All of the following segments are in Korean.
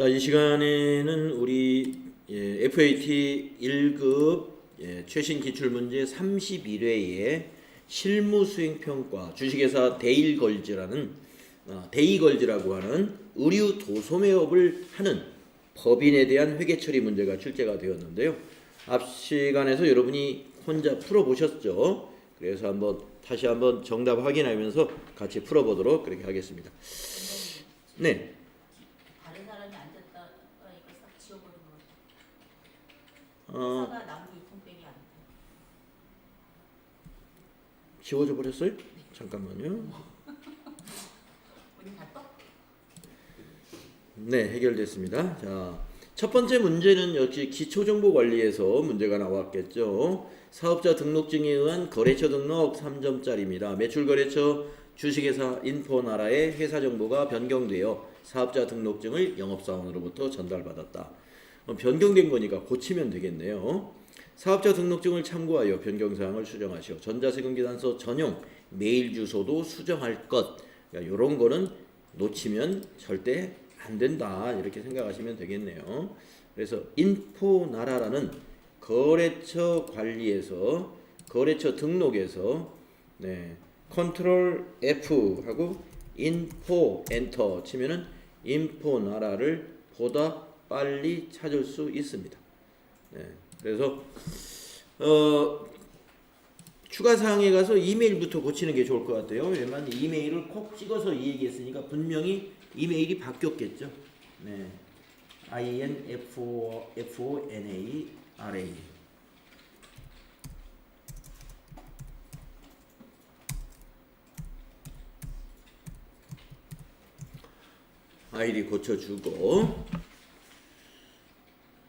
자, 이 시간에는 우리 FAT 1급 최신 기출문제 31회의 실무수행평가 주식회사 데이걸즈라고 하는 의류 도소매업을 하는 법인에 대한 회계처리 문제가 출제가 되었는데요. 앞 시간에서 여러분이 혼자 풀어보셨죠? 그래서 다시 한번 정답 확인하면서 같이 풀어보도록 그렇게 하겠습니다. 네. 다른 사람이 앉았다가 이거 싹 지워버린 거. 회사가 나무 유통병이 안 돼. 지워져 버렸어요? 잠깐만요. 우리 다 떠? 네, 해결됐습니다. 자, 첫 번째 문제는 역시 기초정보관리에서 문제가 나왔겠죠. 사업자 등록증에 의한 거래처 등록 3점짜리입니다. 매출거래처 주식회사 인포나라의 회사 정보가 변경되어 사업자 등록증을 영업사원으로부터 전달받았다. 변경된 거니까 고치면 되겠네요. 사업자 등록증을 참고하여 변경사항을 수정하시오. 전자세금계산서 전용 메일 주소도 수정할 것. 그러니까 이런 거는 놓치면 절대 안 된다. 이렇게 생각하시면 되겠네요. 그래서 인포나라라는 거래처 관리에서 거래처 등록에서 컨트롤 F 하고 인포 엔터 치면은 인포나라를 보다 빨리 찾을 수 있습니다. 그래서 추가 사항에 가서 이메일부터 고치는 게 좋을 것 같아요. 왜냐면 이메일을 콕 찍어서 이 얘기했으니까 분명히 이메일이 바뀌었겠죠. INFONARA 아이디 고쳐주고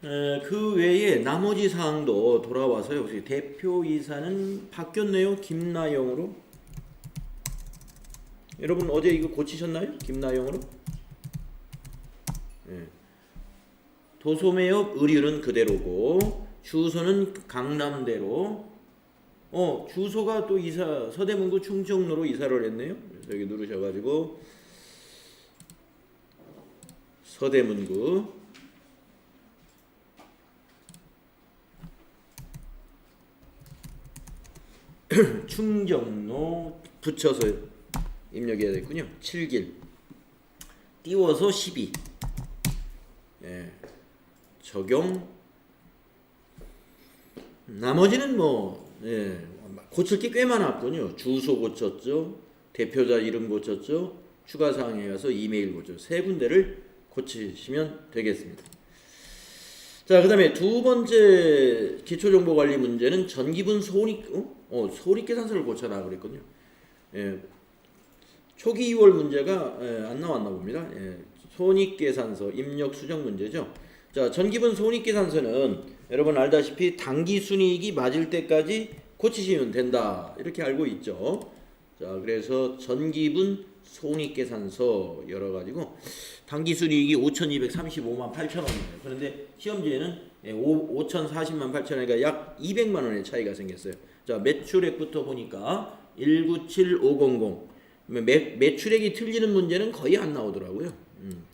그 외에 나머지 사항도 돌아와서요. 대표이사는 바뀌었네요. 김나영으로. 여러분 어제 이거 고치셨나요? 김나영으로? 도소매업 의류는 그대로고 주소는 강남대로. 주소가 또 서대문구 충정로로 이사를 했네요. 그래서 여기 누르셔가지고 서대문구 충정로 붙여서 입력해야 되겠군요. 7길 띄워서 12 적용. 나머지는 고칠 게 꽤 많았군요. 주소 고쳤죠. 대표자 이름 고쳤죠. 추가 사항에 가서 이메일 고쳤죠. 세 군데를 고치시면 되겠습니다. 자, 그 다음에 두 번째 기초정보관리 문제는 전기분 손익계산서를 고쳐라 그랬거든요. 초기 2월 문제가 안 나왔나 봅니다. 손익계산서 입력 수정 문제죠. 자, 전기분 손익계산서는 여러분 알다시피 당기순이익이 맞을 때까지 고치시면 된다 이렇게 알고 있죠. 자, 그래서 전기분 손익계산서 열어가지고 당기순이익이 5,235만 8천 원이에요. 그런데 시험지에는 5,040만 8천 원이니까 약 200만 원의 차이가 생겼어요. 자, 매출액부터 보니까 197500 매출액이 틀리는 문제는 거의 안 나오더라고요.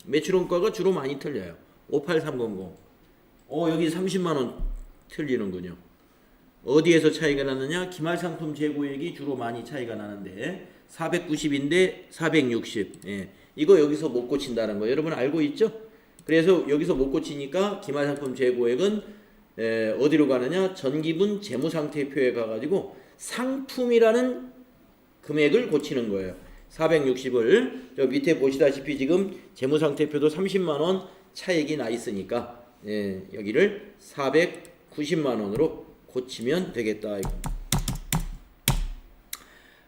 매출원가가 주로 많이 틀려요. 58300 여기 30만원 틀리는군요. 어디에서 차이가 나느냐? 기말상품 재고액이 주로 많이 차이가 나는데 490인데 460 이거 여기서 못 고친다는 거 여러분 알고 있죠? 그래서 여기서 못 고치니까 기말상품 재고액은 어디로 가느냐? 전기분 재무상태표에 가가지고 상품이라는 금액을 고치는 거예요. 460을 저 밑에 보시다시피 지금 재무상태표도 30만원 차액이 나 있으니까 여기를 490만원으로 고치면 되겠다.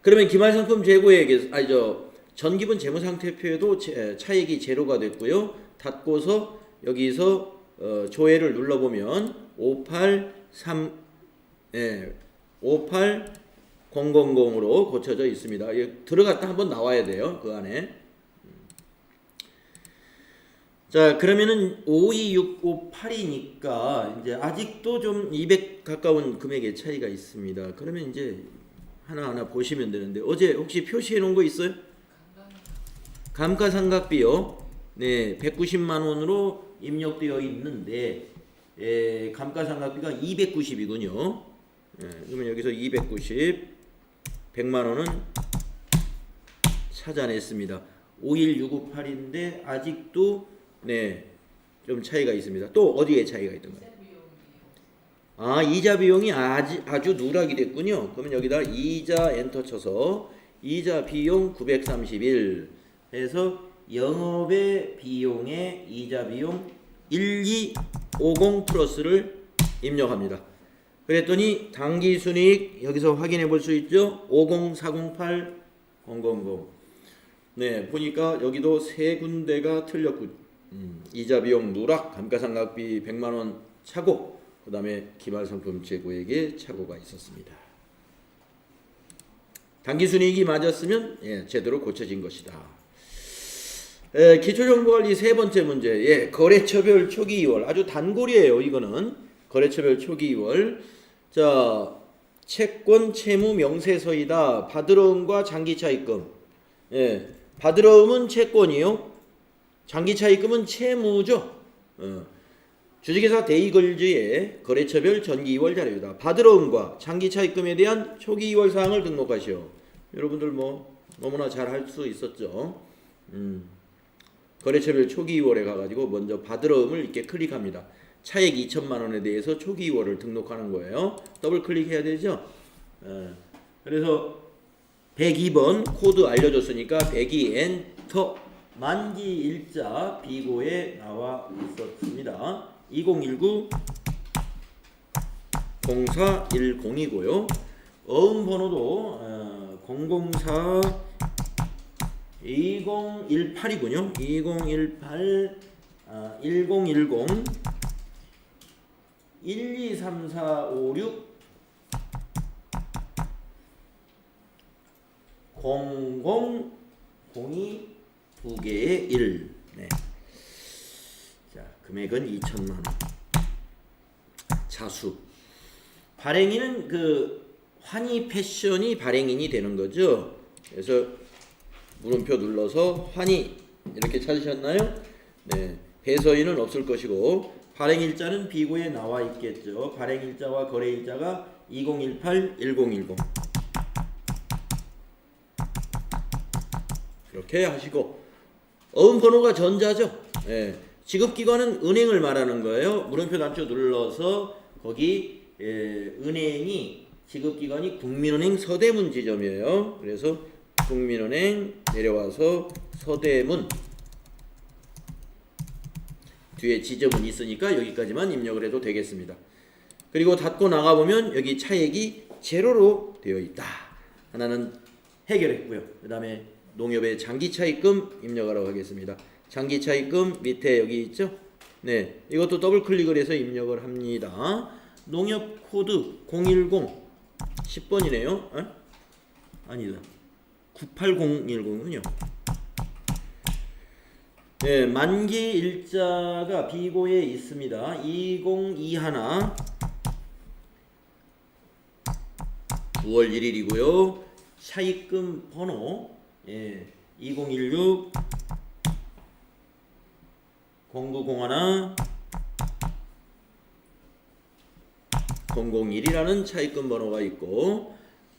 그러면 기말상품 재고액에서 전기분 재무상태표에도 차액이 제로가 됐고요. 닫고서 여기서 조회를 눌러보면 58000으로 고쳐져 있습니다. 들어갔다 한번 나와야 돼요. 그 안에. 자, 그러면은 52658이니까 이제 아직도 좀 200 가까운 금액의 차이가 있습니다. 그러면 이제 하나하나 보시면 되는데 어제 혹시 표시해 놓은 거 있어요? 감가상각비요. 네, 190만 원으로 입력되어 있는데 감가상각비가 290이군요. 그러면 여기서 290, 100만 원은 찾아냈습니다. 51658인데 아직도 좀 차이가 있습니다. 또 어디에 차이가 있던가요? 이자 비용이 아주 누락이 됐군요. 그러면 여기다 이자 엔터 쳐서 이자 비용 931 해서 영업의 비용에 이자 비용 1250 플러스를 입력합니다. 그랬더니 당기순이익 여기서 확인해 볼 수 있죠. 50408 000. 네, 보니까 여기도 세 군데가 틀렸고 이자 비용 누락, 감가상각비 100만 원 차고, 그 다음에 기말상품 재고액에 착오가 있었습니다. 당기순이익이 맞았으면 제대로 고쳐진 것이다. 기초정보관리 세 번째 문제, 거래처별 초기 2월 아주 단골이에요. 이거는 거래처별 초기 2월. 자, 채권 채무 명세서이다. 받으러움과 장기차입금. 받으러움은 채권이요. 장기차입금은 채무죠. 주식회사 데이걸즈의 거래처별 전기 2월 자료이다. 받으러움과 장기차입금에 대한 초기 2월 사항을 등록하시오. 여러분들 너무나 잘 할 수 있었죠. 거래처별 초기 2월에 가가지고 먼저 받으러움을 이렇게 클릭합니다. 차액 2천만 원에 대해서 초기 2월을 등록하는 거예요. 더블 클릭해야 되죠. 그래서 102번 코드 알려줬으니까 102 엔터. 만기 일자 비고에 나와 있었습니다. 2019 0410이고요. 어음 번호도 004 2018이군요. 2018 1010 123456 0002 두 개의 1. 자, 금액은 2천만 원. 자수. 발행인은 환희 패션이 발행인이 되는 거죠. 그래서 물음표 눌러서 환희 이렇게 찾으셨나요? 네. 배서인은 없을 것이고 발행일자는 비고에 나와 있겠죠. 발행일자와 거래일자가 2018 1010. 이렇게 하시고, 어음 번호가 전자죠. 지급기관은 은행을 말하는 거예요. 물음표 단추 눌러서 거기 은행이 지급기관이 국민은행 서대문 지점이에요. 그래서 국민은행 내려와서 서대문 뒤에 지점은 있으니까 여기까지만 입력을 해도 되겠습니다. 그리고 닫고 나가보면 여기 차액이 제로로 되어 있다. 하나는 해결했고요. 그 다음에 농협의 장기차입금 입력하라고 하겠습니다. 장기차입금 밑에 여기 있죠? 네, 이것도 더블 클릭을 해서 입력을 합니다. 농협 코드 010 10번이네요. 아니다. 98010군요. 네, 만기 일자가 비고에 있습니다. 2021 9월 1일이고요. 차입금 번호 2016 0901 001이라는 차입금 번호가 있고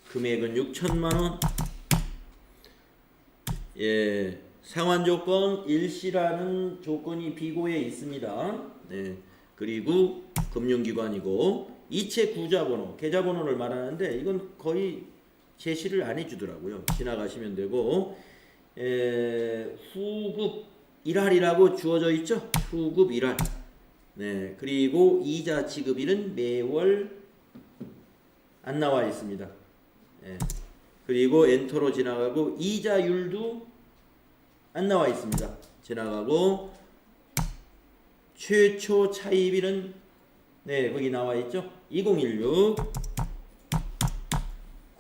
금액은 6천만 원. 상환 조건 일시라는 조건이 비고에 있습니다. 그리고 금융기관이고 이체 구자번호, 계좌번호를 말하는데 이건 거의 제시를 안 해주더라고요. 지나가시면 되고 후급 1할이라고 주어져 있죠. 후급 1할. 그리고 이자 지급일은 매월 안 나와 있습니다. 그리고 엔터로 지나가고 이자율도 안 나와 있습니다. 지나가고 최초 차입일은 거기 나와 있죠. 2016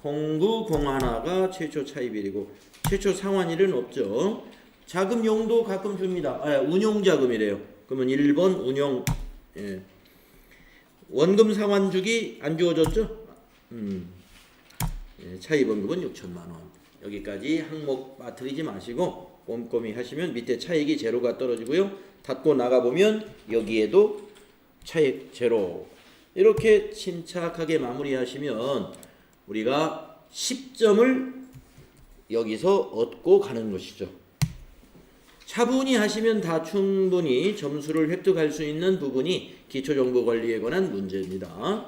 0901가 최초 차입일이고 최초 상환일은 없죠. 자금 용도 가끔 줍니다. 운용 자금이래요. 그러면 1번 운용. 원금 상환 주기 안 주어졌죠? 차입원금은 6천만 원. 여기까지 항목 빠뜨리지 마시고 꼼꼼히 하시면 밑에 차익이 제로가 떨어지고요. 닫고 나가보면 여기에도 차익 제로. 이렇게 침착하게 마무리하시면 우리가 10점을 여기서 얻고 가는 것이죠. 차분히 하시면 다 충분히 점수를 획득할 수 있는 부분이 기초정보관리에 관한 문제입니다.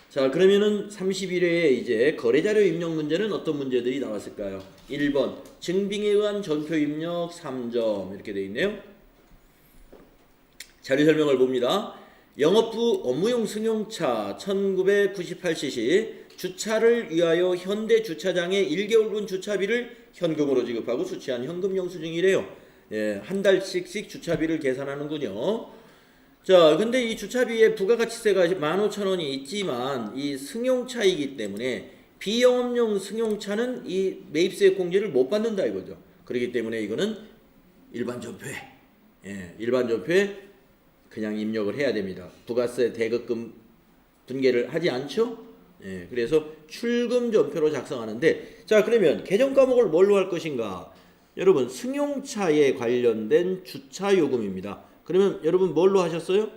자, 그러면은 31회에 이제 거래자료 입력 문제는 어떤 문제들이 나왔을까요? 1번 증빙에 의한 전표 입력 3점 이렇게 되어 있네요. 자료 설명을 봅니다. 영업부 업무용 승용차 1998cc 주차를 위하여 현대 주차장에 1개월분 주차비를 현금으로 지급하고 수취한 현금 영수증이래요. 예, 한 달씩씩 주차비를 계산하는군요. 자, 근데 이 주차비에 부가가치세가 15,000원이 있지만 이 승용차이기 때문에 비영업용 승용차는 이 매입세 공제를 못 받는다 이거죠. 그렇기 때문에 이거는 일반 전표에, 예, 일반 전표에 그냥 입력을 해야 됩니다. 부가세 대급금 분계를 하지 않죠? 예, 그래서 출금 전표로 작성하는데, 자, 그러면 개정 과목을 뭘로 할 것인가? 여러분, 승용차에 관련된 주차 요금입니다. 그러면 여러분 뭘로 하셨어요?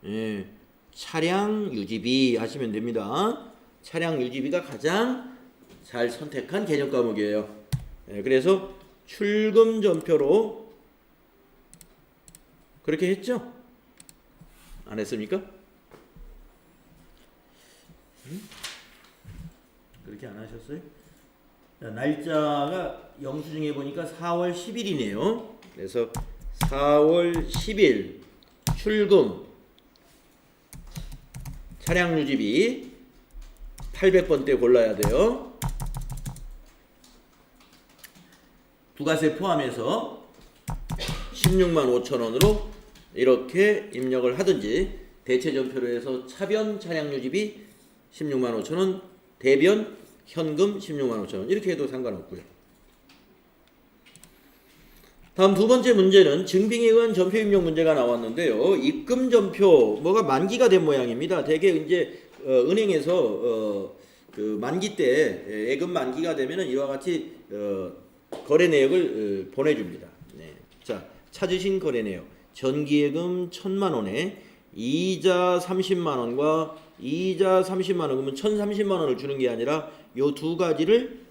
예, 차량 유지비 하시면 됩니다. 차량 유지비가 가장 잘 선택한 개정 과목이에요. 예, 그래서 출금 전표로 그렇게 했죠? 안 했습니까? 그렇게 안 하셨어요? 자, 날짜가 영수증에 보니까 4월 10일이네요. 그래서 4월 10일 출금 차량 유지비 800번대 골라야 돼요. 부가세 포함해서 16만 5천원으로 이렇게 입력을 하든지, 대체 전표로 해서 차변 차량 유지비 16만 5천원, 대변 현금 16만 5천원 이렇게 해도 상관없고요. 다음 두 번째 문제는 증빙에 의한 전표 입력 문제가 나왔는데요. 입금 전표 뭐가 만기가 된 모양입니다. 대개 이제 은행에서 그 만기 때 예금 만기가 되면은 이와 같이 거래 내역을 보내줍니다. 네. 자, 찾으신 거래 내역 전기예금 1,000만 원에 이자 30만 원과 이자 30만 원, 그러면 1,030만 원을 주는 게 아니라 요 두 가지를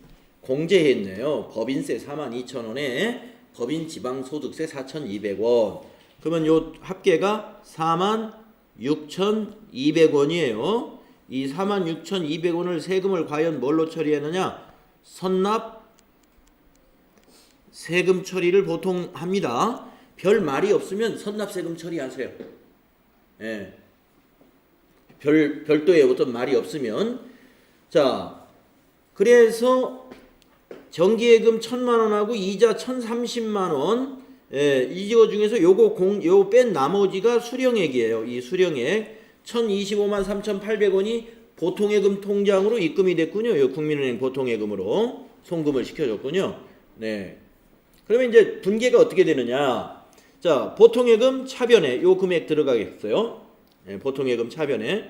공제했네요. 법인세 42,000원에 법인 지방소득세 4,200원. 그러면 요 합계가 46,200원이에요. 이 46,200원을 세금을 과연 뭘로 처리했느냐? 선납 세금 처리를 보통 합니다. 별 말이 없으면 선납 세금 처리하세요. 예. 별도의 어떤 말이 없으면. 자, 그래서 정기예금 1,000만원하고 이자 1,030만원, 예, 이거 중에서 요거 뺀 나머지가 수령액이에요. 이 수령액 1,025만 3,800원이 보통예금 통장으로 입금이 됐군요. 요 국민은행 보통예금으로 송금을 시켜줬군요. 네. 그러면 이제 분계가 어떻게 되느냐? 자, 보통예금 차변에 요 금액 들어가겠어요. 네, 보통예금 차변에.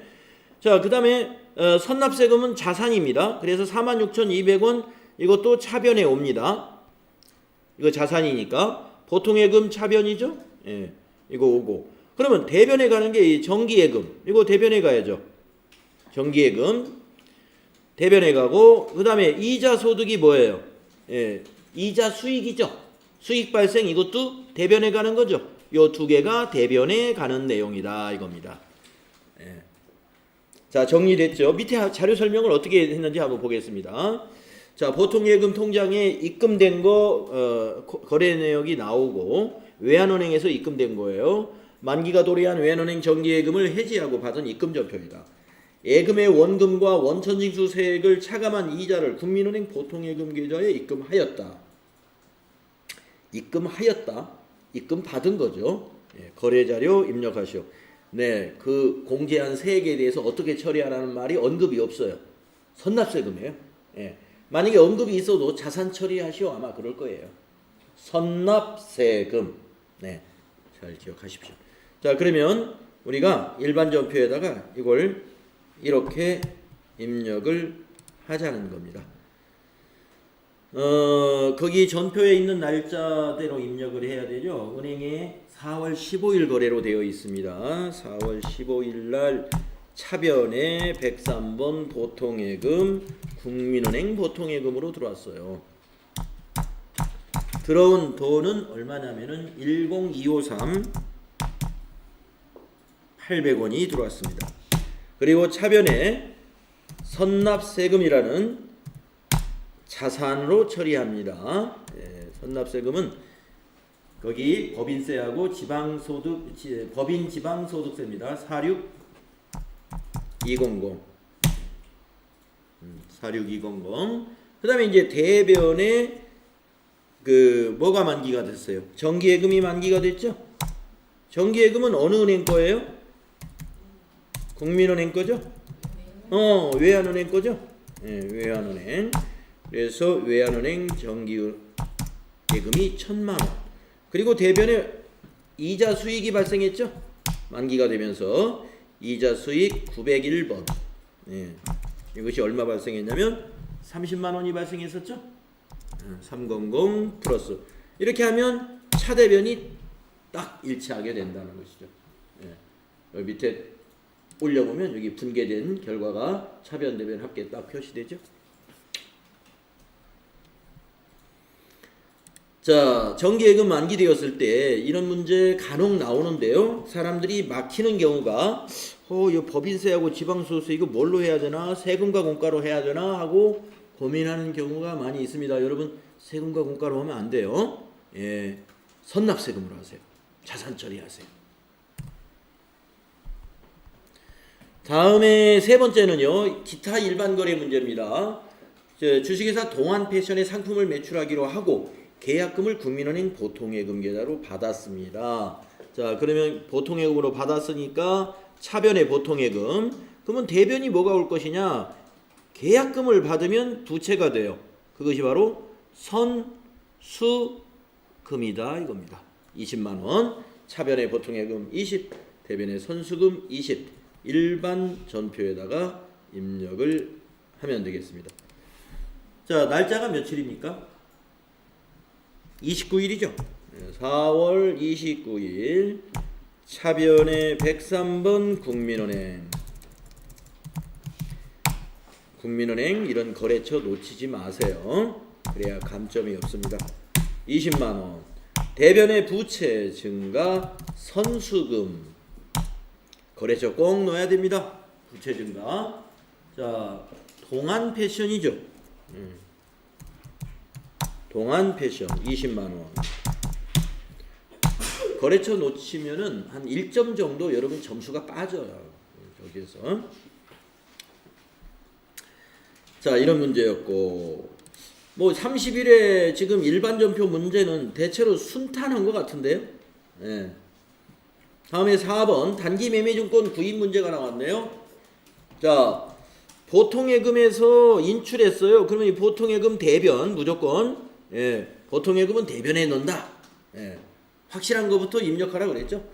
자, 그 다음에 선납세금은 자산입니다. 그래서 46,200원 이것도 차변에 옵니다. 이거 자산이니까 보통예금 차변이죠. 예, 이거 오고. 그러면 대변에 가는 게 이 정기예금. 이거 대변에 가야죠. 정기예금 대변에 가고, 그 다음에 이자 소득이 뭐예요? 예, 이자 수익이죠. 수익 발생 이것도 대변에 가는 거죠. 요 두 개가 대변에 가는 내용이다 이겁니다. 예. 자, 정리됐죠? 밑에 자료 설명을 어떻게 했는지 한번 보겠습니다. 자, 보통예금 통장에 입금된 거 거래 내역이 나오고 외환은행에서 입금된 거예요. 만기가 도래한 외환은행 정기예금을 해지하고 받은 입금전표이다. 예금의 원금과 원천징수세액을 차감한 이자를 국민은행 보통예금 계좌에 입금하였다. 입금하였다. 입금 받은 거죠. 예, 거래자료 입력하시오. 네, 그 공제한 세액에 대해서 어떻게 처리하라는 말이 언급이 없어요. 선납세금이에요. 예. 만약에 언급이 있어도 자산 처리하시오 아마 그럴 거예요. 선납세금. 네, 잘 기억하십시오. 자, 그러면 우리가 일반 전표에다가 이걸 이렇게 입력을 하자는 겁니다. 거기 전표에 있는 날짜대로 입력을 해야 되죠. 은행에 4월 15일 거래로 되어 있습니다. 4월 15일 날 차변에 103번 보통예금 국민은행 보통예금으로 들어왔어요. 들어온 돈은 얼마냐면은 10253 800원이 들어왔습니다. 그리고 차변에 선납세금이라는 자산으로 처리합니다. 선납세금은 거기 법인세하고 법인 지방소득세입니다. 46200 46200. 그다음에 이제 대변에 뭐가 만기가 됐어요? 정기예금이 만기가 됐죠? 정기예금은 어느 은행 거예요? 국민은행 거죠? 외환은행 거죠? 외환은행. 그래서 외환은행 정기예금이 1000만 원. 그리고 대변에 이자 수익이 발생했죠? 만기가 되면서 이자 수익 901번. 이것이 얼마 발생했냐면 30만 원이 발생했었죠? 300 플러스. 이렇게 하면 차대변이 딱 일치하게 된다는 것이죠. 여기 밑에 올려보면 여기 분계된 결과가 차변 대변 합계 딱 표시되죠. 자, 정기예금 만기되었을 때 이런 문제 간혹 나오는데요. 사람들이 막히는 경우가 이 법인세하고 지방소득세 이거 뭘로 해야 되나? 세금과 공과로 해야 되나? 하고 고민하는 경우가 많이 있습니다. 여러분, 세금과 공과로 하면 안 돼요. 선납세금으로 하세요. 자산 처리하세요. 다음에 세 번째는요. 기타 일반 거래 문제입니다. 주식회사 동안패션의 상품을 매출하기로 하고 계약금을 국민은행 보통예금 계좌로 받았습니다. 자, 그러면 보통예금으로 받았으니까 차변의 보통예금. 그러면 대변이 뭐가 올 것이냐? 계약금을 받으면 부채가 돼요. 그것이 바로 선수금이다 이겁니다. 20만 원. 차변의 보통예금 20, 대변의 선수금 20. 일반 전표에다가 입력을 하면 되겠습니다. 자, 날짜가 며칠입니까? 29일이죠. 4월 29일 차변에 103번 국민은행 이런 거래처 놓치지 마세요. 그래야 감점이 없습니다. 20만 원. 대변의 부채 증가 선수금 거래처 꼭 넣어야 됩니다. 부채 증가. 자, 동안패션이죠. 동안패션 20만 원. 거래처 놓치면은 한 1점 정도 여러분 점수가 빠져요. 여기에서. 자, 이런 문제였고, 뭐 30일에 지금 일반 전표 문제는 대체로 순탄한 것 같은데요. 다음에 4번 단기 매매증권 구입 문제가 나왔네요. 자, 보통예금에서 인출했어요. 그러면 이 보통예금 대변 무조건 보통예금은 대변에 넣는다. 확실한 것부터 입력하라 그랬죠.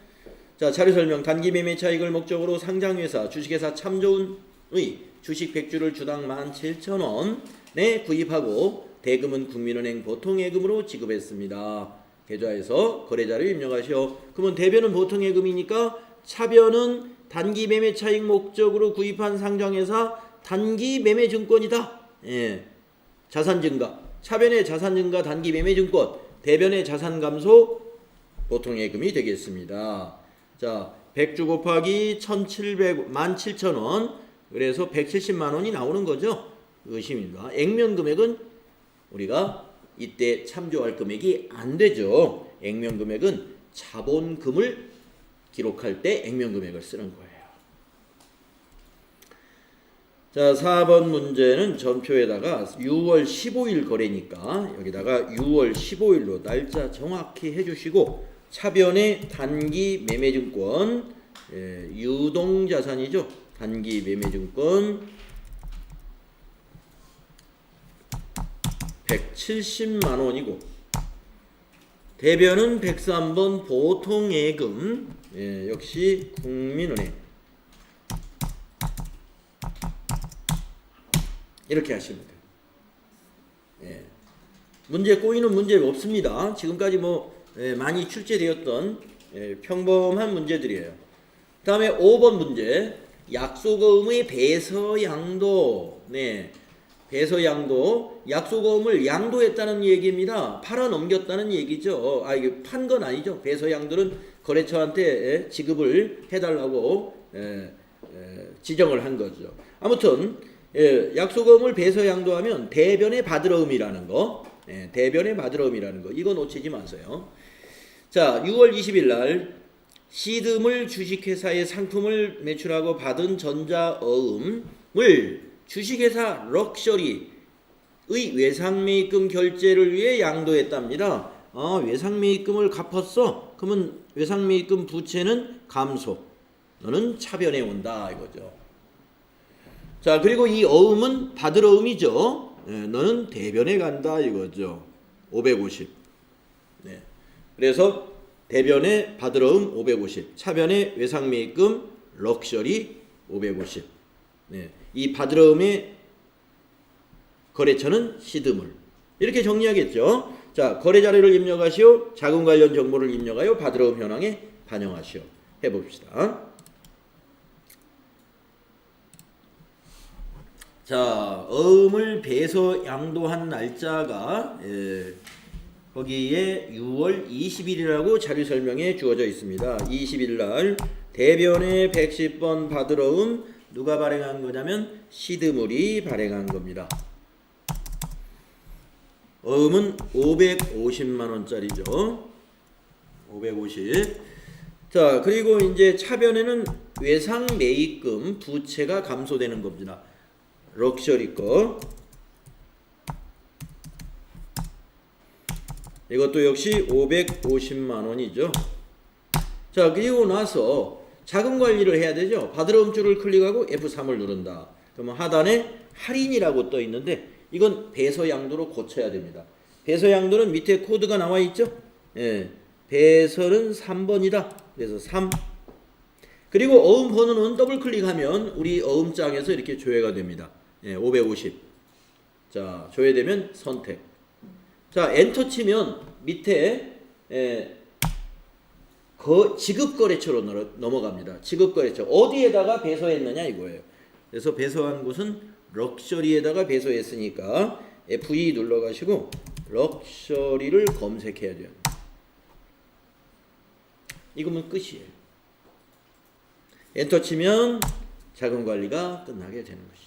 자, 자료 설명. 단기 매매 차익을 목적으로 상장회사 주식회사 참좋은의 주식 100주를 주당 17,000원에 구입하고 대금은 국민은행 보통예금으로 지급했습니다. 계좌에서 거래자를 입력하시오. 그러면 대변은 보통예금이니까 차변은 단기 매매 차익 목적으로 구입한 상장회사 단기 매매 증권이다. 자산 증가. 차변의 자산 증가 단기 매매 증권, 대변의 자산 감소 보통예금이 되겠습니다. 자, 100주 곱하기 17,000원. 그래서 170만 원이 나오는 거죠. 의심입니다. 액면 금액은 우리가 이때 참조할 금액이 안 되죠. 액면 금액은 자본금을 기록할 때 액면 금액을 쓰는 거예요. 자, 4번 문제는 전표에다가 6월 15일 거래니까 여기다가 6월 15일로 날짜 정확히 해주시고 차변의 단기 매매증권 유동자산이죠. 단기 매매증권 170만 원이고 대변은 103번 보통예금 역시 국민은행 이렇게 하시면 돼요. 문제 꼬이는 문제 없습니다. 지금까지 많이 출제되었던 평범한 문제들이에요. 다음에 5번 문제. 약소거음의 배서양도. 네. 배서양도. 약소거음을 양도했다는 얘기입니다. 팔아 넘겼다는 얘기죠. 이게 판 건 아니죠. 배서양도는 거래처한테 지급을 해달라고 지정을 한 거죠. 아무튼 약소거음을 배서양도하면 대변에 받으러음이라는 거. 대변에 받으러음이라는 거. 이거 놓치지 마세요. 자, 6월 20일 날 시드물 주식회사의 상품을 매출하고 받은 전자어음을 주식회사 럭셔리의 외상매입금 결제를 위해 양도했답니다. 외상매입금을 갚았어. 그러면 외상매입금 부채는 감소. 너는 차변에 온다 이거죠. 자, 그리고 이 어음은 받으러음이죠. 너는 대변에 간다 이거죠. 550. 네. 그래서 대변에 받으러음 550, 차변에 외상매입금 럭셔리 550. 네. 이 받으러음의 거래처는 시드물. 이렇게 정리하겠죠. 자, 거래 자료를 입력하시오. 자금 관련 정보를 입력하여 받으러음 현황에 반영하시오. 해봅시다. 자, 어음을 배서 양도한 날짜가 거기에 6월 20일이라고 자료 설명에 주어져 있습니다. 20일 날 대변에 110번 받으러음 누가 발행한 거냐면 시드물이 발행한 겁니다. 어음은 550만 원짜리죠. 550. 자, 그리고 이제 차변에는 외상 매입금 부채가 감소되는 겁니다. 럭셔리 거. 이것도 역시 550만 원이죠. 자, 그리고 나서 자금 관리를 해야 되죠. 받으러음 줄을 클릭하고 F3을 누른다. 그러면 하단에 할인이라고 떠 있는데 이건 배서양도로 고쳐야 됩니다. 배서양도는 밑에 코드가 나와 있죠. 배서는 3번이다. 그래서 3. 그리고 어음 번호는 더블 클릭하면 우리 어음장에서 이렇게 조회가 됩니다. 550. 자, 조회되면 선택. 자, 엔터 치면 밑에 지급거래처로 넘어갑니다. 지급거래처. 어디에다가 배서했느냐 이거예요. 그래서 배서한 곳은 럭셔리에다가 배서했으니까 F2 눌러가시고 럭셔리를 검색해야 돼요. 이거면 끝이에요. 엔터 치면 자금 관리가 끝나게 되는 것이죠.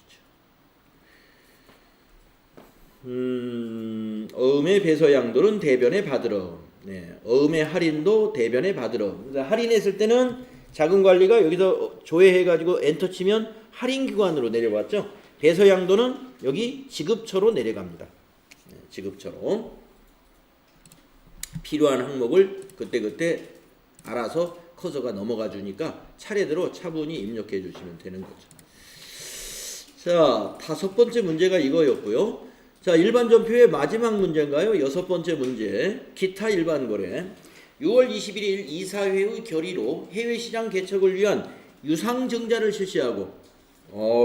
어음의 배서 양도는 대변에 받으러. 네, 어음의 할인도 대변에 받으러. 할인했을 때는 자금 관리가 여기서 조회해가지고 엔터 치면 할인 기관으로 내려왔죠. 배서 양도는 여기 지급처로 내려갑니다. 네, 지급처로. 필요한 항목을 그때그때 알아서 커서가 넘어가 주니까 차례대로 차분히 입력해 주시면 되는 거죠. 자, 5번째 문제가 이거였고요. 자, 일반 전표의 마지막 문제인가요? 6번째 문제. 기타 일반 거래. 6월 21일 이사회의 결의로 해외시장 개척을 위한 유상증자를 실시하고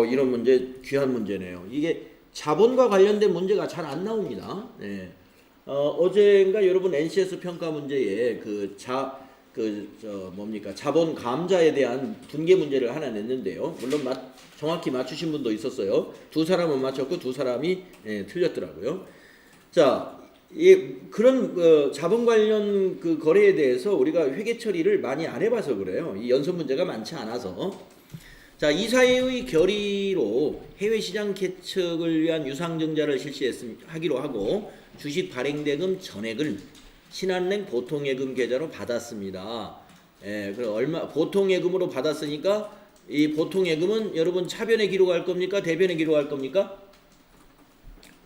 이런 문제 귀한 문제네요. 이게 자본과 관련된 문제가 잘 안 나옵니다. 네. 어제인가 여러분 NCS 평가 문제에 자본 감자에 대한 분계 문제를 하나 냈는데요. 물론 정확히 맞추신 분도 있었어요. 2사람은 맞췄고 2사람이 틀렸더라고요. 자, 그런 자본 관련 그 거래에 대해서 우리가 회계 처리를 많이 안 해봐서 그래요. 이 연속 문제가 많지 않아서. 자, 이사회의 결의로 해외시장 개척을 위한 유상증자를 하기로 하고 주식 발행대금 전액을 신한은행 보통예금 계좌로 받았습니다. 그럼 보통예금으로 받았으니까 이 보통예금은 여러분 차변에 기록할 겁니까? 대변에 기록할 겁니까?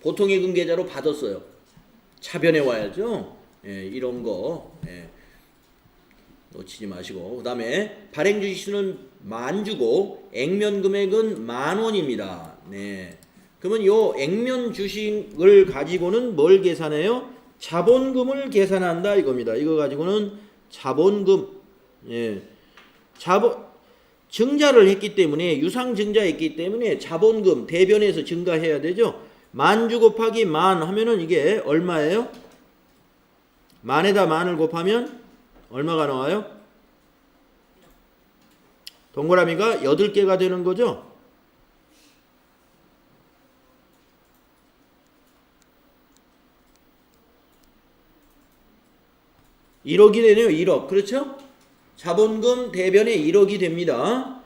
보통예금 계좌로 받았어요. 차변에 와야죠. 이런 거 놓치지 마시고. 그 다음에 발행 주식수는 10,000주고 액면 금액은 10,000원입니다. 네. 그러면 요 액면 주식을 가지고는 뭘 계산해요? 자본금을 계산한다 이겁니다. 이거 가지고는 자본금, 증자를 했기 때문에 유상 증자했기 때문에 자본금 대변에서 증가해야 되죠. 만주 곱하기 만 하면은 이게 얼마예요? 만에다 만을 곱하면 얼마가 나와요? 동그라미가 8개가 되는 거죠? (1억이) 되네요. 1억. 그렇죠? 자본금 대변에 1억이 됩니다.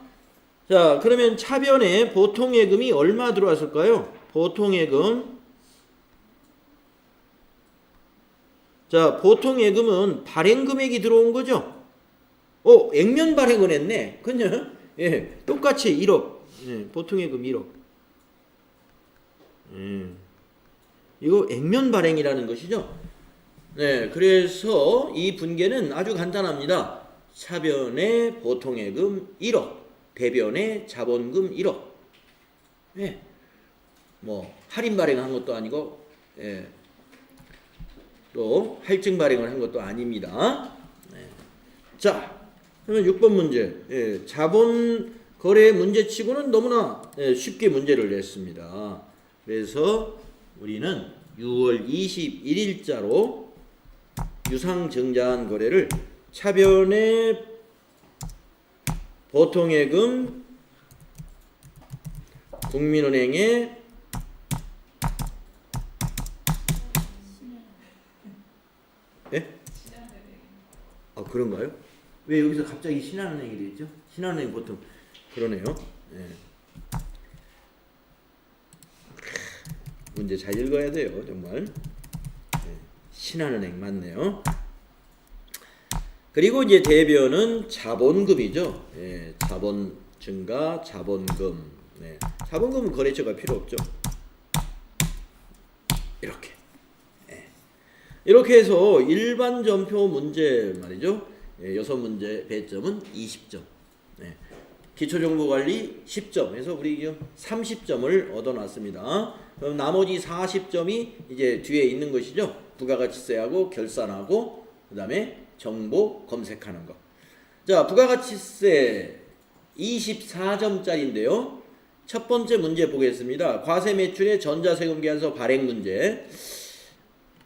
자, 그러면 차변에 보통예금이 얼마 들어왔을까요? 보통예금. 자, 보통예금은 발행금액이 들어온 거죠? 액면 발행을 했네. 그죠? 예, 똑같이 1억. 예, 보통예금 1억. 이거 액면 발행이라는 것이죠. 네, 그래서 이 분계는 아주 간단합니다. 차변에 보통예금 1억, 대변에 자본금 1억. 예, 뭐 할인 발행한 것도 아니고, 예, 또 할증 발행을 한 것도 아닙니다. 네. 자, 그러면 6번 문제. 예, 자본 거래 문제치고는 너무나 쉽게 문제를 냈습니다. 그래서 우리는 6월 21일자로 유상증자한 거래를 차변의 보통예금 국민은행에 예? 아, 그런가요? 왜 여기서 갑자기 신한은행이 되죠? 신한은행 보통 그러네요. 예. 문제 잘 읽어야 돼요, 정말. 신한은행 맞네요. 그리고 이제 대변은 자본금이죠. 예, 자본 증가, 자본금. 네. 자본금은 거래처가 필요 없죠. 이렇게. 예. 이렇게 해서 일반 점표 문제 말이죠. 예, 6문제 배점은 20점. 네. 기초정보관리 10점 해서 우리 지금 30점을 얻어놨습니다. 그럼 나머지 40점이 이제 뒤에 있는 것이죠. 부가가치세하고 결산하고 그 다음에 정보 검색하는 거. 자, 부가가치세 24점짜리인데요. 첫 번째 문제 보겠습니다. 과세 매출의 전자세금 계산서 발행 문제.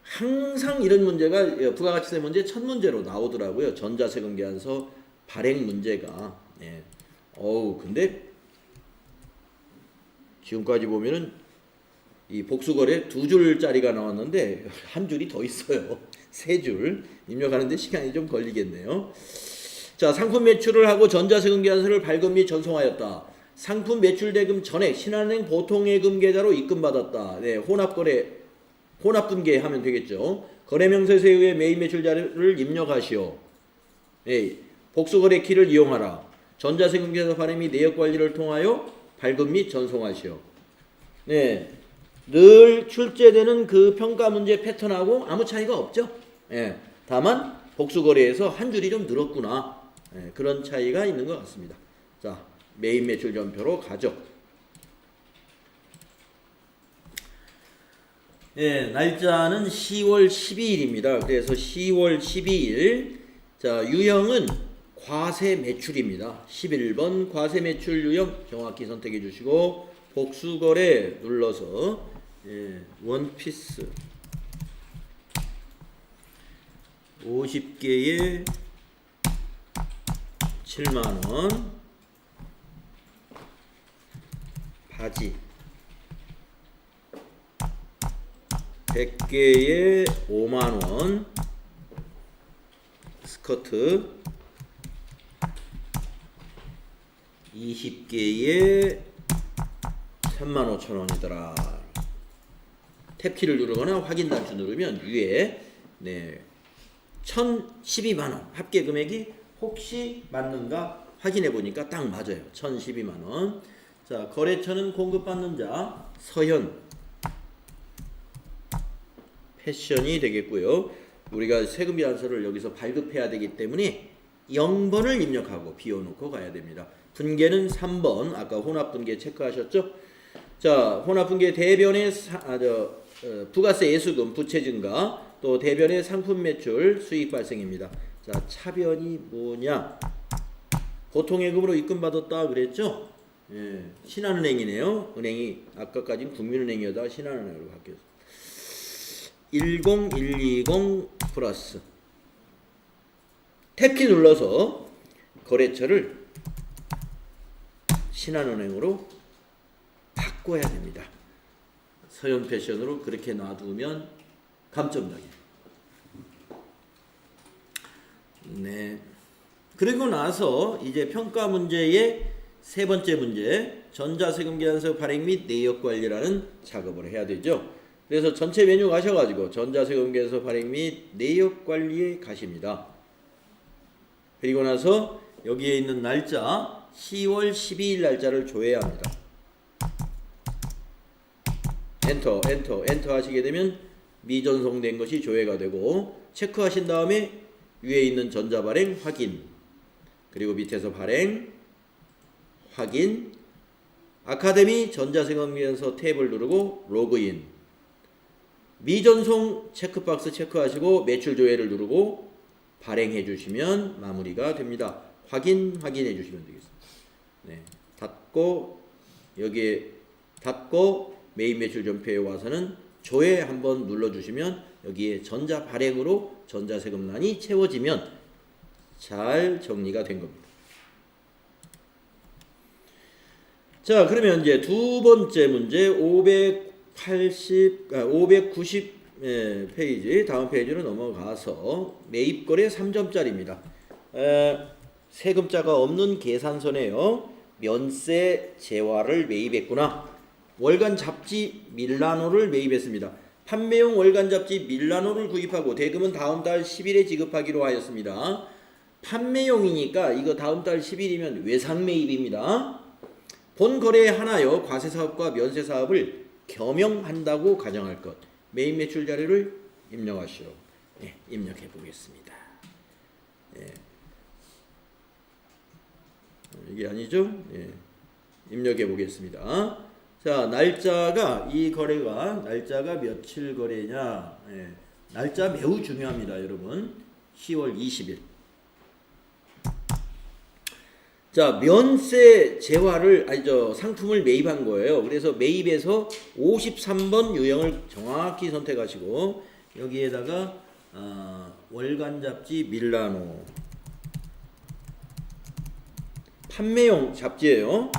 항상 이런 문제가 부가가치세 문제 첫 문제로 나오더라고요. 전자세금 계산서 발행 문제가. 예. 근데 지금까지 보면은 이 복수거래 2줄짜리가 나왔는데 한 줄이 더 있어요. 3줄 입력하는데 시간이 좀 걸리겠네요. 자, 상품 매출을 하고 전자세금 계산서를 발급 및 전송하였다. 상품 매출 대금 전액 신한은행 보통예금 계좌로 입금받았다. 네, 혼합분계 하면 되겠죠. 거래명세서에 의해 매입 매출 자료를 입력하시오. 네, 복수거래 키를 이용하라. 전자세금 계산서 발행 및 내역 관리를 통하여 발급 및 전송하시오. 네, 늘 출제되는 그 평가 문제 패턴하고 아무 차이가 없죠. 예, 다만 복수거래에서 한 줄이 좀 늘었구나. 예, 그런 차이가 있는 것 같습니다. 자, 매입 매출 전표로 가죠. 예, 날짜는 10월 12일입니다. 그래서 10월 12일. 자, 유형은 과세 매출입니다. 11번 과세 매출 유형 정확히 선택해 주시고 복수거래 눌러서 원피스 50개에 7만원, 바지 100개에 5만원, 스커트 20개에 35,000원이더라. 탭키를 누르거나 확인 단추 누르면 위에 1,012만원 합계 금액이 혹시 맞는가 확인해 보니까 딱 맞아요. 1,012만원. 자, 거래처는 공급받는 자 서현 패션이 되겠고요. 우리가 세금 계산서를 여기서 발급해야 되기 때문에 0번을 입력하고 비워놓고 가야 됩니다. 분계는 3번. 아까 혼합분계 체크하셨죠? 자, 혼합분계 대변의 부가세 예수금 부채 증가, 또 대변의 상품 매출 수익 발생입니다. 자, 차변이 뭐냐? 보통예금으로 입금받았다 그랬죠? 예, 신한은행이네요. 은행이 아까까지는 국민은행이었다가 신한은행으로 바뀌었어. 10120 플러스 탭키 눌러서 거래처를 신한은행으로 바꿔야 됩니다. 서현 패션으로 그렇게 놔두면 감점당해. 네. 그리고 나서 이제 평가 문제의 세 번째 문제, 전자세금계산서 발행 및 내역 관리라는 작업을 해야 되죠. 그래서 전체 메뉴 가셔가지고 전자세금계산서 발행 및 내역 관리에 가십니다. 그리고 나서 여기에 있는 날짜 10월 12일 날짜를 조회해야 합니다. 엔터 하시게 되면 미전송된 것이 조회가 되고, 체크하신 다음에 위에 있는 전자발행 확인, 그리고 밑에서 발행 확인, 아카데미 전자세금계산서 탭을 누르고 로그인, 미전송 체크박스 체크하시고 매출 조회를 누르고 발행해 주시면 마무리가 됩니다. 확인해 주시면 되겠습니다. 네, 닫고 여기에 닫고 메인 매출 전표에 와서는 조회 한번 눌러주시면 여기에 전자 발행으로 전자세금란이 채워지면 잘 정리가 된 겁니다. 자, 그러면 이제 두 번째 문제 590 페이지, 다음 페이지로 넘어가서 매입거래 3점짜리입니다. 세금자가 없는 계산서네요. 면세 재화를 매입했구나. 월간 잡지 밀라노를 매입했습니다. 판매용 월간 잡지 밀라노를 구입하고 대금은 다음 달 10일에 지급하기로 하였습니다. 판매용이니까 이거 다음 달 10일이면 외상 매입입니다. 본 거래에 한하여 과세사업과 면세사업을 겸용한다고 가정할 것. 매입 매출 자료를 입력하시오. 네, 입력해 보겠습니다. 네. 이게 아니죠? 네. 입력해 보겠습니다. 자, 날짜가, 이 거래가 날짜가 며칠 거래냐? 네. 날짜 매우 중요합니다, 여러분. 10월 20일. 자, 면세 재화를 상품을 매입한 거예요. 그래서 매입에서 53번 유형을 정확히 선택하시고 여기에다가 월간 잡지 밀라노 판매용 잡지예요.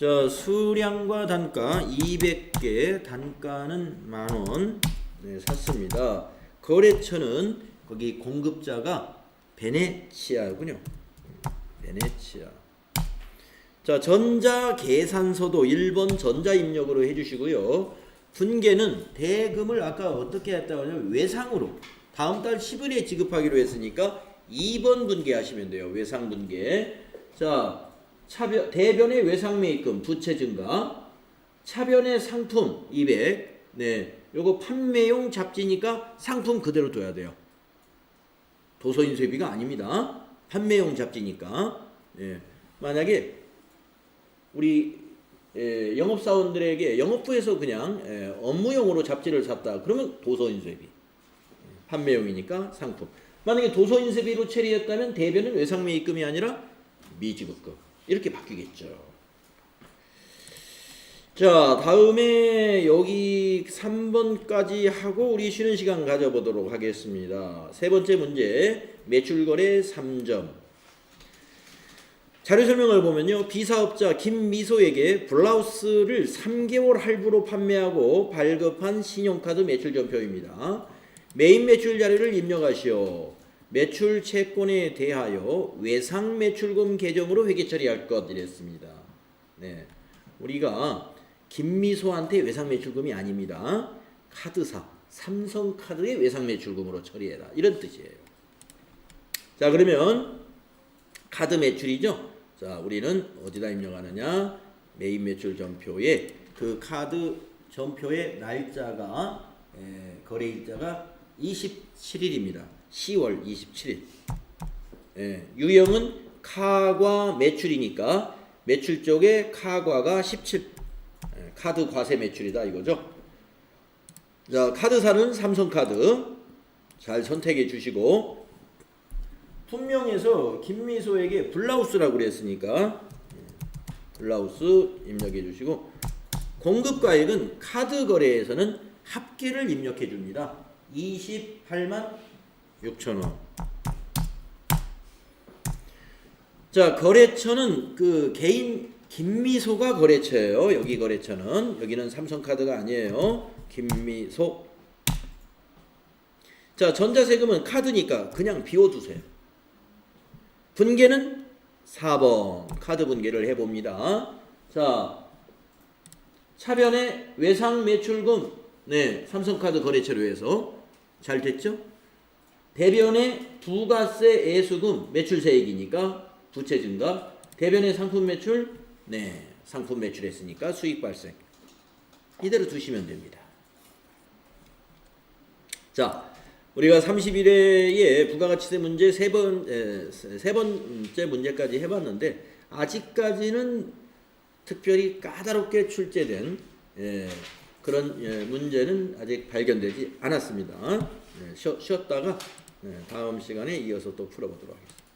자, 수량과 단가 200개, 단가는 만원. 네, 샀습니다. 거래처는 거기 공급자가 베네치아군요. 베네치아. 자, 전자계산서도 1번 전자입력으로 해주시고요. 분계는 대금을 아까 어떻게 했다고 하냐면 외상으로 다음 달 10일에 지급하기로 했으니까 2번 분계하시면 돼요. 외상 분계. 자, 대변의 외상매입금 부채 증가, 차변의 상품 200. 네, 요거 판매용 잡지니까 상품 그대로 둬야 돼요. 도서인쇄비가 아닙니다. 판매용 잡지니까. 예. 만약에 우리 영업사원들에게 영업부에서 그냥 업무용으로 잡지를 샀다 그러면 도서인쇄비, 판매용이니까 상품. 만약에 도서인쇄비로 처리했다면 대변은 외상매입금이 아니라 미지급금 이렇게 바뀌겠죠. 자, 다음에 여기 3번까지 하고 우리 쉬는 시간 가져보도록 하겠습니다. 세 번째 문제, 매출거래 3점. 자료 설명을 보면요, 비사업자 김미소에게 블라우스를 3개월 할부로 판매하고 발급한 신용카드 매출 전표입니다. 메인 매출 자료를 입력하시오. 매출 채권에 대하여 외상 매출금 계정으로 회계 처리할 것 이랬습니다. 네, 우리가 김미소한테 외상 매출금이 아닙니다. 카드사 삼성카드의 외상 매출금으로 처리해라 이런 뜻이에요. 자, 그러면 카드 매출이죠. 자, 우리는 어디다 입력하느냐? 메인 매출 전표에 그 카드 전표의 날짜가 거래일자가 27일입니다. 10월 27일. 유형은 카과 매출이니까 매출 쪽에 카과가 17. 카드 과세 매출이다 이거죠. 자, 카드사는 삼성카드 잘 선택해 주시고, 분명해서 김미소에게 블라우스라고 그랬으니까 블라우스 입력해 주시고 공급가액은 카드 거래에서는 합계를 입력해 줍니다. 28만 6천 원. 자, 거래처는 그 개인 김미소가 거래처예요. 여기 거래처는 여기는 삼성카드가 아니에요. 김미소. 자, 전자세금은 카드니까 그냥 비워두세요. 분계는 4번 카드 분계를 해봅니다. 자, 차변의 외상 매출금 네 삼성카드 거래처로 해서 잘 됐죠? 대변의 부가세 애수금 매출세액이니까 부채 증가. 대변의 상품 매출 네 상품 매출했으니까 수익 발생. 이대로 두시면 됩니다. 자, 우리가 31회에 부가가치세 문제 세 번째 문제까지 해봤는데 아직까지는 특별히 까다롭게 출제된 그런 문제는 아직 발견되지 않았습니다. 쉬었다가 다음 시간에 이어서 또 풀어보도록 하겠습니다.